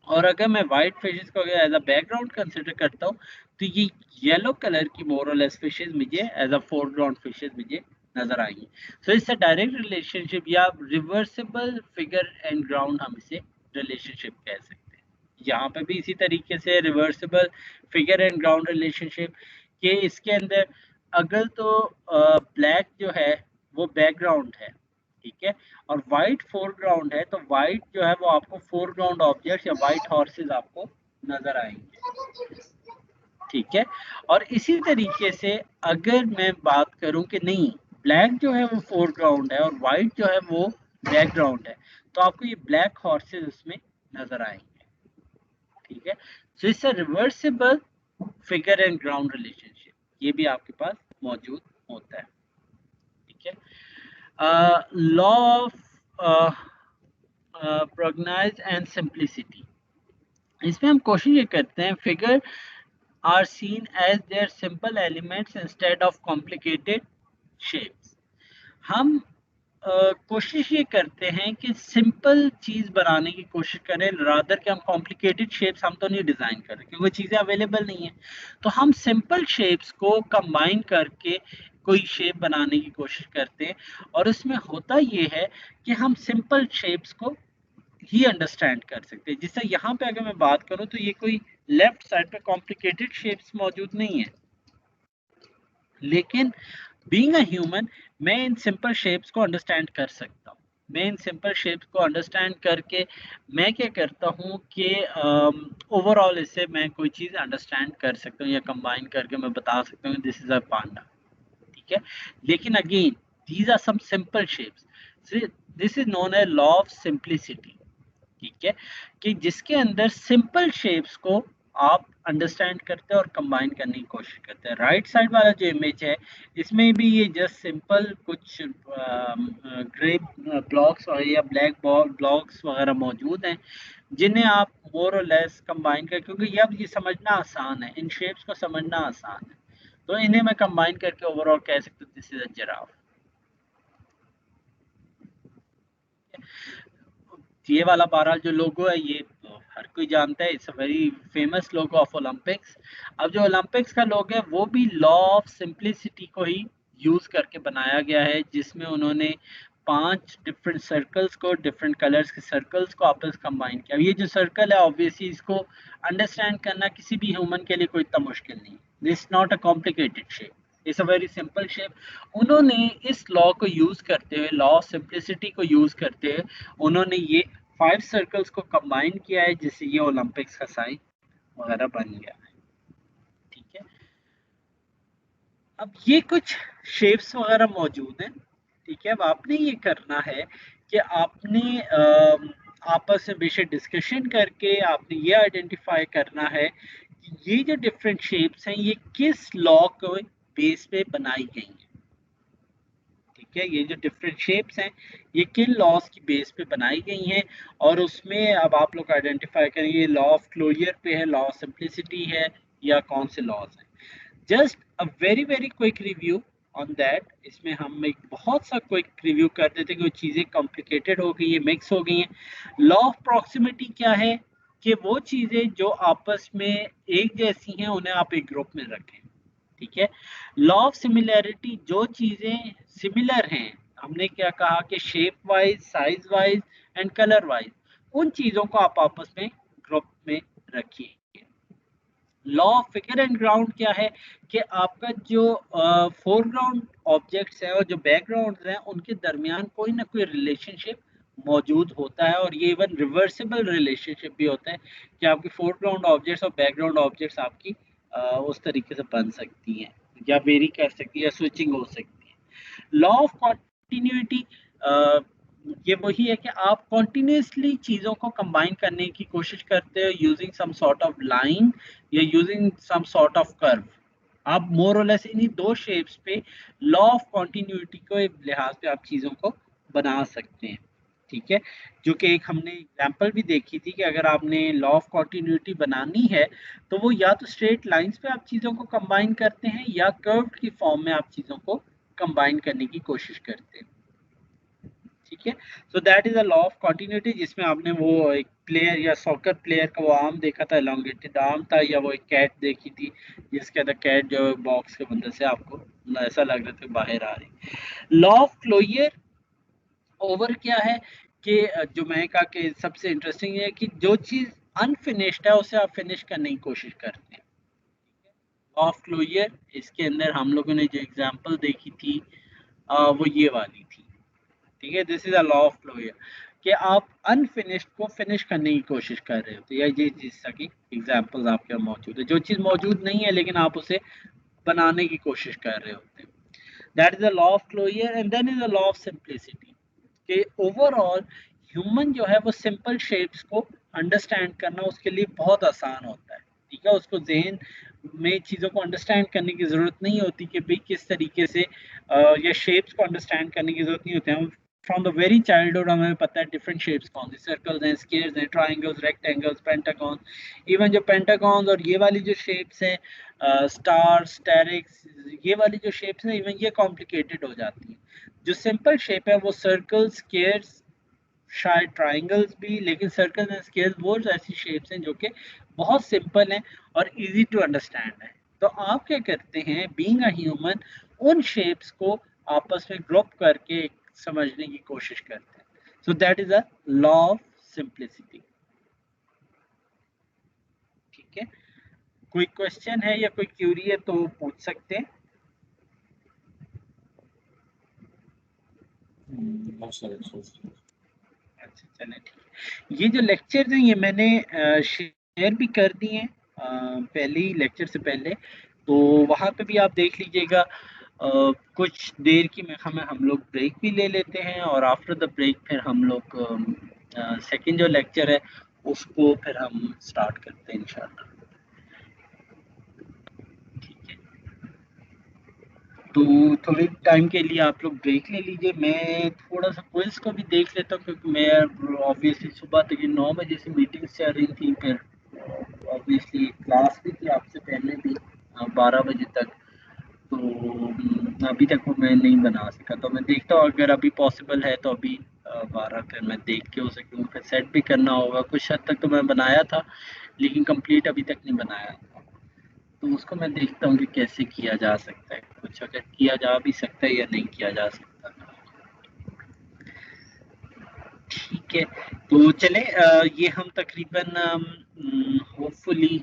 और अगर मैं वाइट फिशेस को अगर एज अ बैकग्राउंड कंसिडर करता हूँ तो ये येलो कलर की मोर और लेस फिशेस मुझे एज अ फोरग्राउंड फिशेस मुझे नजर आएंगी। सो इससे डायरेक्ट रिलेशनशिप या रिवर्सिबल फिगर एंड ग्राउंड हम इसे रिलेशनशिप कह सकते हैं। यहाँ पे भी इसी तरीके से reversible figure and ground relationship के इसके अंदर अगर तो ब्लैक जो है वो बैकग्राउंड है, ठीक है, और वाइट फोरग्राउंड है तो वाइट जो है वो आपको फोरग्राउंड ऑब्जेक्ट्स या वाइट हॉर्सेस आपको नजर आएंगे, ठीक है। और इसी तरीके से अगर मैं बात करूं कि नहीं ब्लैक जो है वो फोरग्राउंड है और वाइट जो है वो बैकग्राउंड है तो आपको ये ब्लैक हॉर्सेस उसमें नजर आएंगे, ठीक है। तो इससे reversible figure and ground relationship ये भी आपके पास मौजूद होता है, ठीक है। Law of pragnanz and simplicity, इसमें हम कोशिश ये करते हैं figure are seen as their simple elements instead of complicated shapes. हम कोशिश ये करते हैं कि सिंपल चीज बनाने की कोशिश करें रादर कि हम कॉम्प्लिकेटेड शेप्स हम तो नहीं डिजाइन कर रहे क्योंकि चीजें अवेलेबल नहीं है। तो हम सिंपल शेप्स को कंबाइन करके कोई शेप बनाने की कोशिश करते हैं और उसमें होता ये है कि हम सिंपल शेप्स को ही अंडरस्टैंड कर सकते हैं। जिससे यहाँ पे अगर मैं बात करूँ तो ये कोई लेफ्ट साइड पे कॉम्प्लिकेटेड शेप्स मौजूद नहीं है, लेकिन बीइंग अ ह्यूमन मैं इन सिंपल शेप्स को अंडरस्टैंड कर सकता हूँ। मैं इन सिंपल शेप्स को अंडरस्टैंड करके मैं क्या करता हूँ कि ओवरऑल इससे मैं कोई चीज़ अंडरस्टैंड कर सकता हूँ या कंबाइन करके मैं बता सकता हूँ दिस इज अ पांडा, ठीक है। लेकिन again these are some simple shapes, this is known as law of simplicity, ठीक है, कि जिसके अंदर सिंपल शेप्स को आप अंडरस्टैंड करते हैं और कंबाइन करने की कोशिश करते हैं। राइट साइड वाला जो इमेज है इसमें भी ये जस्ट सिंपल कुछ ग्रे ब्लॉक्स और या ब्लैक ब्लॉक्स वगैरह मौजूद हैं जिन्हें आप मोर और लेस कंबाइन कर, क्योंकि अब ये समझना आसान है, इन शेप्स को समझना आसान है, तो इन्हें मैं कंबाइन करके ओवरऑल कह सकता हूँ दिस इज अ जिराफ। ये वाला बहरहाल जो लोगो है ये तो हर कोई जानता है, it's a very famous logo of Olympics. अब जो ओलंपिक्स का लोगो है वो भी लॉ ऑफ सिंप्लिसिटी को ही यूज करके बनाया गया है, जिसमें उन्होंने 5 डिफरेंट सर्कल्स को, डिफरेंट कलर्स के सर्कल्स को आपस कंबाइन किया। ये जो सर्कल है ऑब्वियसली इसको अंडरस्टैंड करना किसी भी ह्यूमन के लिए कोई इतना मुश्किल नहीं, this not a complicated shape, it's a very simple shape. उन्होंने इस लॉ को यूज करते हुए, लॉ ऑफ सिंप्लिसिटी को यूज करते हुए उन्होंने ये 5 सर्कल्स को कंबाइन किया है जिससे ये ओलंपिक्स का साइन वगैरह बन गया है, ठीक है। अब ये कुछ शेप्स वगैरह मौजूद हैं, ठीक है। अब आपने ये करना है कि आपने आपस में बेशक डिस्कशन करके आपने ये आइडेंटिफाई करना है कि ये जो डिफरेंट शेप्स हैं ये किस लॉ के बेस पे बनाई गई हैं, ठीक ठीक है, ये जो डिफरेंट शेप्स हैं ये किन लॉज की बेस पे बनाई गई हैं, और उसमें अब आप लोग आइडेंटिफाई करेंगे लॉ ऑफ क्लोजर पे है, लॉ ऑफ सिंप्लिसिटी है, या कौन से लॉज हैं। Just a very very quick review on that. इसमें हम एक बहुत सा क्विक रिव्यू कर देते हैं कि वो चीज़ें कॉम्प्लिकेटेड हो गई है, मिक्स हो गई हैं। लॉ ऑफ प्रॉक्सिमिटी क्या है कि वो चीज़ें जो आपस में एक जैसी हैं उन्हें आप एक ग्रुप में रखें, ठीक है। लॉ ऑफ सिमिलैरिटी, जो चीज़ें सिमिलर हैं, हमने क्या कहा कि shape wise, size wise and colour wise, उन चीज़ों को आप आपस में ग्रुप में रखिए। Law of figure and ground क्या है कि आपका जो फोरग्राउंड ऑब्जेक्ट्स है और जो बैकग्राउंड हैं उनके दरमियान कोई ना कोई रिलेशनशिप मौजूद होता है, और ये इवन रिवर्सिबल रिलेशनशिप भी होता है कि आपकी फोरग्राउंड ऑब्जेक्ट्स और बैकग्राउंड ऑब्जेक्ट्स आपकी उस तरीके से बन सकती हैं या वेरी कर सकती है या स्विचिंग हो सकती है। लॉ ऑफ कॉन्टिन्यूटी ये वही है कि आप कॉन्टिन्यूसली चीज़ों को कंबाइन करने की कोशिश करते हो using some sort of line या using some sort of curve. आप मोर और लेस इन्हीं दो शेप्स पे लॉ ऑफ कॉन्टिन्यूटी को एक लिहाज पे आप चीज़ों को बना सकते हैं, ठीक है। जो कि एक हमने एग्जांपल भी देखी थी कि अगर आपने लॉ ऑफ कॉन्टिन्यूटी बनानी है तो वो या तो स्ट्रेट लाइंस पे आप चीज़ों को कंबाइन करते हैं या कर्व की फॉर्म में आप चीज़ों को कंबाइन करने की कोशिश करते हैं, ठीक है। So that is a law of continuity, जिसमें आपने वो एक प्लेयर या सॉकर प्लेयर का वो आर्म देखा था, एलोंगेटेड आर्म था, या वो एक कैट देखी थी जिसके अंदर कैट जो बॉक्स के अंदर से आपको ऐसा लग रहा था बाहर आ रही। लॉ ऑफ क्लोजर ओवर क्या है कि जो मैंने कहा कि सबसे इंटरेस्टिंग है कि जो चीज़ अनफिनिश्ड है उसे आप फिनिश करने की कोशिश करते हैं। ऑफ क्लोजर, इसके अंदर हम लोगों ने जो एग्जांपल देखी थी वो ये वाली थी, ठीक है। This is a law of closure कि आप अनफिनिश्ड को फिनिश करने की कोशिश कर रहे होते हैं, या ये चीज़ की एग्जांपल्स आपके पास मौजूद है, जो चीज़ मौजूद नहीं है लेकिन आप उसे बनाने की कोशिश कर रहे होते हैं। That is a law of closure. And then is a law of simplicity कि ओवरऑल ह्यूमन जो है वो सिंपल शेप्स को अंडरस्टैंड करना उसके लिए बहुत आसान होता है, ठीक है। उसको जहन में चीज़ों को अंडरस्टैंड करने की ज़रूरत नहीं होती कि भाई किस तरीके से या शेप्स को अंडरस्टैंड करने की ज़रूरत नहीं होती है। फ्रॉम द वेरी चाइल्डहुड हमें पता है डिफरेंट शेप्स कौन सी, सर्कल्स हैं, स्क्वायर्स हैं, ट्रायंगल्स, रेक्टेंगल्स, पेंटागॉन। इवन जो पेंटागॉन्स और ये वाली जो शेप्स हैं स्टार, स्टेरिक्स, ये वाली जो शेप्स हैं इवन ये कॉम्प्लिकेटेड हो जाती हैं। जो सिंपल शेप है वो सर्कल, स्क्वायर्स, शायद ट्रायंगल्स भी, लेकिन सर्कल एंड स्क्वायर्स वो ऐसी शेप्स हैं जो कि बहुत सिंपल हैं और इजी टू अंडरस्टैंड है। तो आप क्या करते हैं, बीइंग अ ह्यूमन, उन शेप्स को आपस में ग्रुप करके समझने की कोशिश करते हैं। So that is a law of simplicity, ठीक है। कोई क्वेश्चन है या कोई क्यूरी है तो पूछ सकते हैं। अच्छा चलें ठीक। ये जो लेक्चर हैं ये मैंने शेयर भी कर दिए हैं पहले ही लेक्चर से पहले, तो वहाँ पे भी आप देख लीजिएगा। कुछ देर की में हम लोग ब्रेक भी ले लेते हैं और आफ्टर द ब्रेक फिर हम लोग सेकंड जो लेक्चर है उसको फिर हम स्टार्ट करते हैं इंशाल्लाह, ठीक है। तो थोड़े टाइम के लिए आप लोग ब्रेक ले लीजिए, मैं थोड़ा सा क्विज को भी देख लेता हूँ क्योंकि मैं ऑब्वियसली सुबह तक 9 बजे से मीटिंग्स चल रही थी, फिर ऑब्वियसली क्लास भी थी आपसे पहले भी 12 बजे तक, तो अभी तक वो मैं नहीं बना सका। तो मैं देखता हूँ अगर अभी पॉसिबल है तो अभी 12 फिर मैं देख के हो सकूँ, फिर सेट भी करना होगा। कुछ हद तक तो मैं बनाया था लेकिन कंप्लीट अभी तक नहीं बनाया, तो उसको मैं देखता हूँ कि कैसे किया जा सकता है, कुछ अगर किया जा भी सकता है या नहीं किया जा सकता, ठीक है। तो चले ये हम तकरीबन होपफुली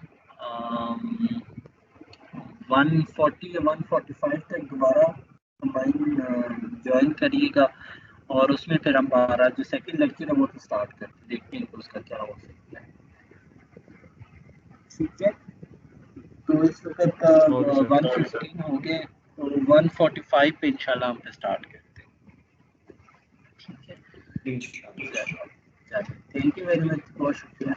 140 या 145 तक दोबारा कंबाइन ज्वाइन करिएगा, और उसमें फिर हम 12 जो सेकंड लेक्चर है वो तो स्टार्ट करते देखते हैं कि उसका क्या हो सकता है, ठीक है। तो इस वक्त 115 हो गए, तो 145 पे इंशाल्लाह हम पे स्टार्ट करते हैं, ठीक है। चलिए थैंक यू वेरी मच, बहुत शुक्रिया।